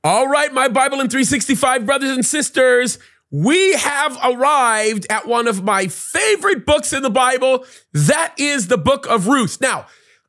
All right, my Bible in 365 brothers and sisters, we have arrived at one of my favorite books in the Bible. That is the book of Ruth. Now,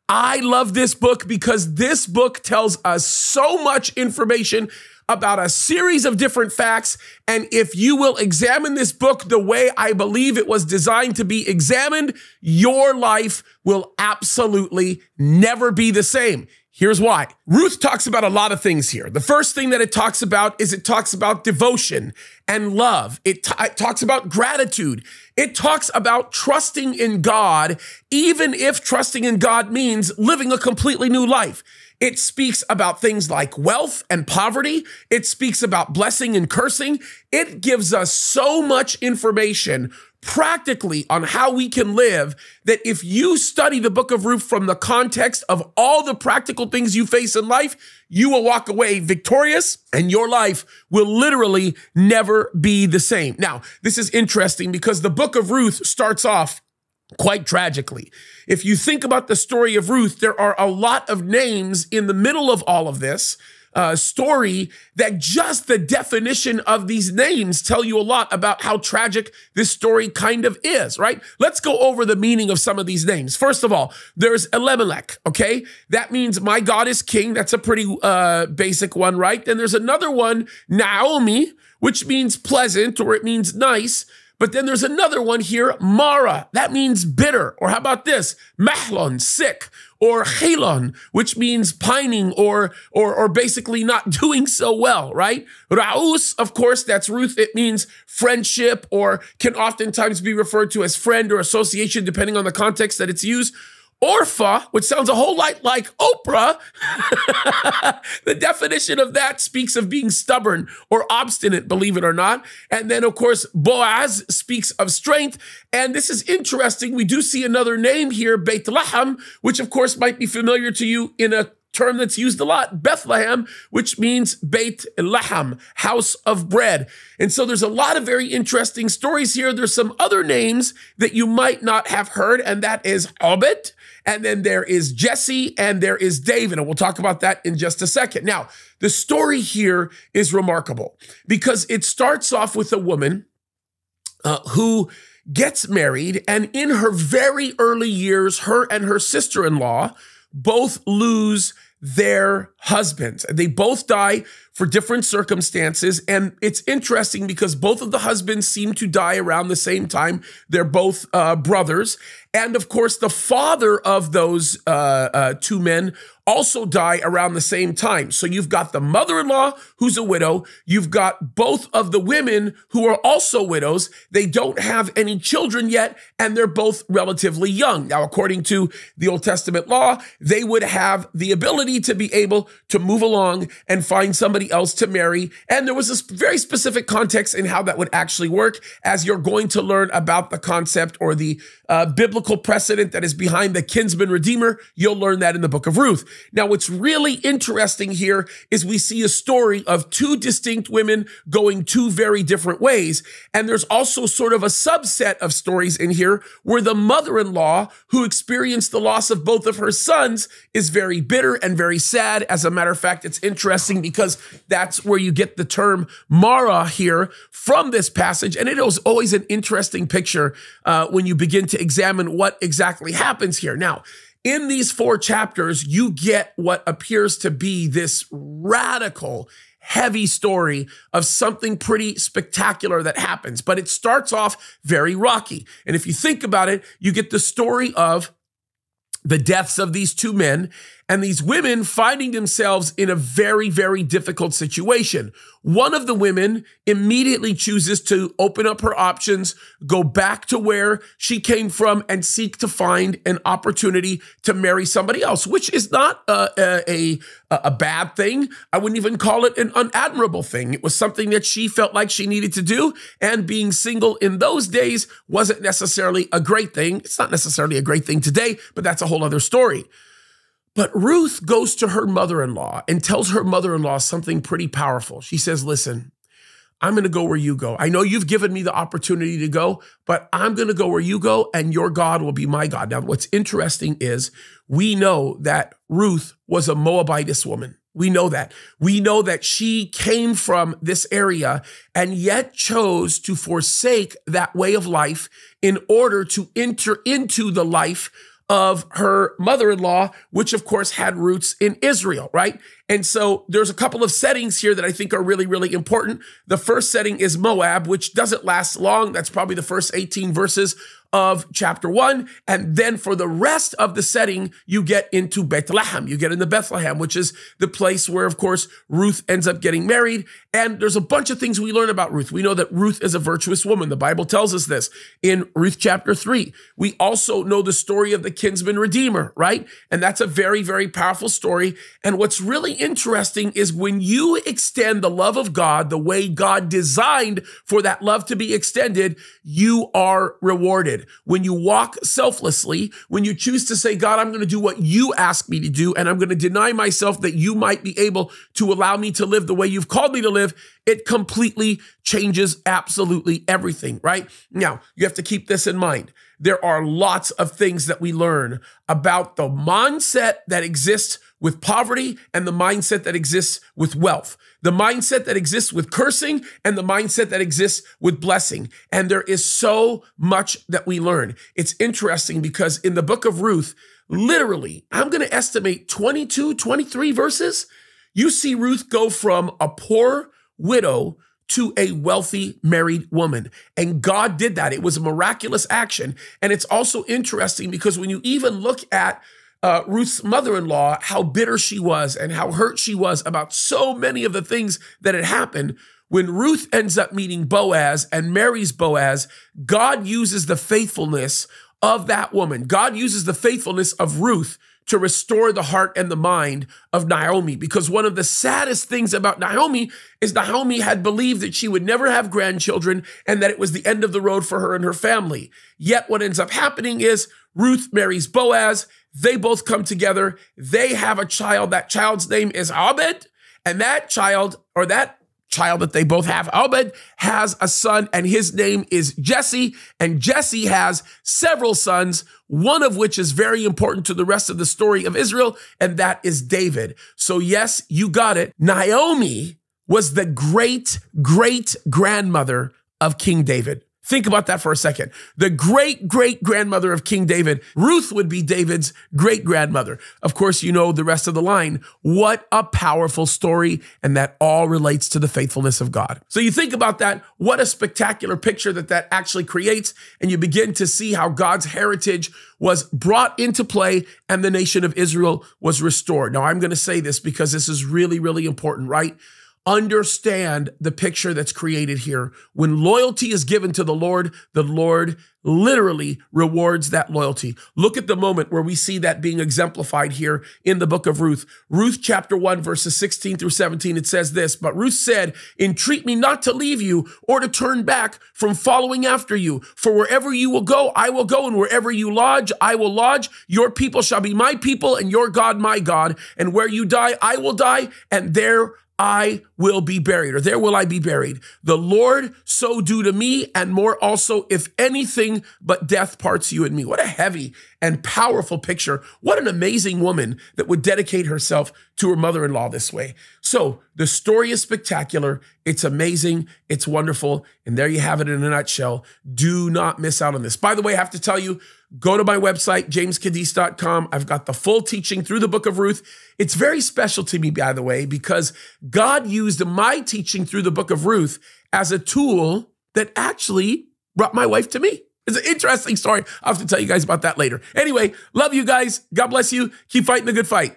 I love this book because this book tells us so much information about a series of different facts. And if you will examine this book the way I believe it was designed to be examined, your life will absolutely never be the same. Here's why. Ruth talks about a lot of things here. The first thing that it talks about is it talks about devotion and love. It talks about gratitude. It talks about trusting in God, even if trusting in God means living a completely new life. It speaks about things like wealth and poverty. It speaks about blessing and cursing. It gives us so much information practically on how we can live that if you study the book of Ruth from the context of all the practical things you face in life, you will walk away victorious and your life will literally never be the same. Now, this is interesting because the book of Ruth starts off quite tragically. If you think about the story of Ruth, there are a lot of names in the middle of all of this story that just the definition of these names tell you a lot about how tragic this story kind of is, right? Let's go over the meaning of some of these names. First of all, there's Elimelech, okay? That means my God is king. That's a pretty basic one, right? Then there's another one, Naomi, which means pleasant or it means nice. But then there's another one here, Mara, that means bitter. Or how about this? Mahlon, sick. Or Chelon, which means pining or basically not doing so well, right? Raus, of course, that's Ruth. It means friendship or can oftentimes be referred to as friend or association, depending on the context that it's used. Orpha, which sounds a whole lot like Oprah, the definition of that speaks of being stubborn or obstinate, believe it or not. And then, of course, Boaz speaks of strength. And this is interesting. We do see another name here, Beit Lahem, which, of course, might be familiar to you in a term that's used a lot, Bethlehem, which means Beit Lahem, house of bread. And so there's a lot of very interesting stories here. There's some other names that you might not have heard, and that is Obed, and then there is Jesse, and there is David, and we'll talk about that in just a second. Now, the story here is remarkable because it starts off with a woman who gets married, and in her very early years, her and her sister-in-law both lose their husbands. They both die for different circumstances. And it's interesting because both of the husbands seem to die around the same time. They're both brothers. And of course, the father of those two men also die around the same time. So you've got the mother-in-law who's a widow. You've got both of the women who are also widows. They don't have any children yet, and they're both relatively young. Now, according to the Old Testament law, they would have the ability to be able to move along and find somebody else to marry. And there was a very specific context in how that would actually work, as you're going to learn about the concept or the biblical precedent that is behind the kinsman redeemer. You'll learn that in the book of Ruth. Now, what's really interesting here is we see a story of two distinct women going two very different ways. And there's also sort of a subset of stories in here where the mother-in-law who experienced the loss of both of her sons is very bitter and very sad. As a matter of fact, it's interesting because that's where you get the term Mara here from this passage. And it was always an interesting picture when you begin to examine what exactly happens here. Now, in these 4 chapters, you get what appears to be this radical, heavy story of something pretty spectacular that happens. But it starts off very rocky. And if you think about it, you get the story of the deaths of these two men and these women finding themselves in a very, very difficult situation. One of the women immediately chooses to open up her options, go back to where she came from, and seek to find an opportunity to marry somebody else, which is not a bad thing. I wouldn't even call it an unadmirable thing. It was something that she felt like she needed to do, and being single in those days wasn't necessarily a great thing. It's not necessarily a great thing today, but that's a whole other story. But Ruth goes to her mother-in-law and tells her mother-in-law something pretty powerful. She says, listen, I'm going to go where you go. I know you've given me the opportunity to go, but I'm going to go where you go, and your God will be my God. Now, what's interesting is we know that Ruth was a Moabitess woman. We know that. We know that she came from this area and yet chose to forsake that way of life in order to enter into the life of her mother-in-law, which of course had roots in Israel, right? And so there's a couple of settings here that I think are really, really important. The first setting is Moab, which doesn't last long. That's probably the first 18 verses of chapter 1. And then for the rest of the setting, you get into Bethlehem. You get into Bethlehem, which is the place where, of course, Ruth ends up getting married. And there's a bunch of things we learn about Ruth. We know that Ruth is a virtuous woman. The Bible tells us this in Ruth chapter 3. We also know the story of the kinsman redeemer, right? And that's a very, very powerful story. And what's really interesting is when you extend the love of God the way God designed for that love to be extended, you are rewarded. When you walk selflessly, when you choose to say, God, I'm going to do what you ask me to do, and I'm going to deny myself that you might be able to allow me to live the way you've called me to live, it completely changes absolutely everything, right? Now, you have to keep this in mind. There are lots of things that we learn about the mindset that exists with poverty and the mindset that exists with wealth, the mindset that exists with cursing and the mindset that exists with blessing. And there is so much that we learn. It's interesting because in the book of Ruth, literally, I'm going to estimate 22, 23 verses. You see Ruth go from a poor widow to a wealthy married woman. And God did that. It was a miraculous action. And it's also interesting because when you even look at Ruth's mother-in-law, how bitter she was and how hurt she was about so many of the things that had happened. When Ruth ends up meeting Boaz and marries Boaz, God uses the faithfulness of that woman. God uses the faithfulness of Ruth to restore the heart and the mind of Naomi. Because one of the saddest things about Naomi is Naomi had believed that she would never have grandchildren and that it was the end of the road for her and her family. Yet what ends up happening is Ruth marries Boaz. They both come together. They have a child. That child's name is Obed. And that child that they both have, Obed, has a son, and his name is Jesse. And Jesse has several sons, one of which is very important to the rest of the story of Israel, and that is David. So yes, you got it. Naomi was the great-great-grandmother of King David. Think about that for a second. The great-great-grandmother of King David. Ruth would be David's great-grandmother. Of course, you know the rest of the line. What a powerful story, and that all relates to the faithfulness of God. So you think about that, what a spectacular picture that actually creates, and you begin to see how God's heritage was brought into play and the nation of Israel was restored. Now, I'm going to say this because this is really, really important, right? Understand the picture that's created here. When loyalty is given to the Lord literally rewards that loyalty. Look at the moment where we see that being exemplified here in the book of Ruth. Ruth chapter 1, verses 16 through 17, it says this, "But Ruth said, 'Entreat me not to leave you or to turn back from following after you. For wherever you will go, I will go, and wherever you lodge, I will lodge. Your people shall be my people, and your God my God. And where you die, I will die, and there I will be buried,' or there will I be buried. The Lord so do to me, and more also, if anything but death parts you and me." What a heavy and powerful picture. What an amazing woman that would dedicate herself to her mother-in-law this way. So the story is spectacular. It's amazing. It's wonderful. And there you have it in a nutshell. Do not miss out on this. By the way, I have to tell you, go to my website, jamescadiz.com. I've got the full teaching through the book of Ruth. It's very special to me, by the way, because God used my teaching through the book of Ruth as a tool that actually brought my wife to me. It's an interesting story. I'll have to tell you guys about that later. Anyway, love you guys. God bless you. Keep fighting the good fight.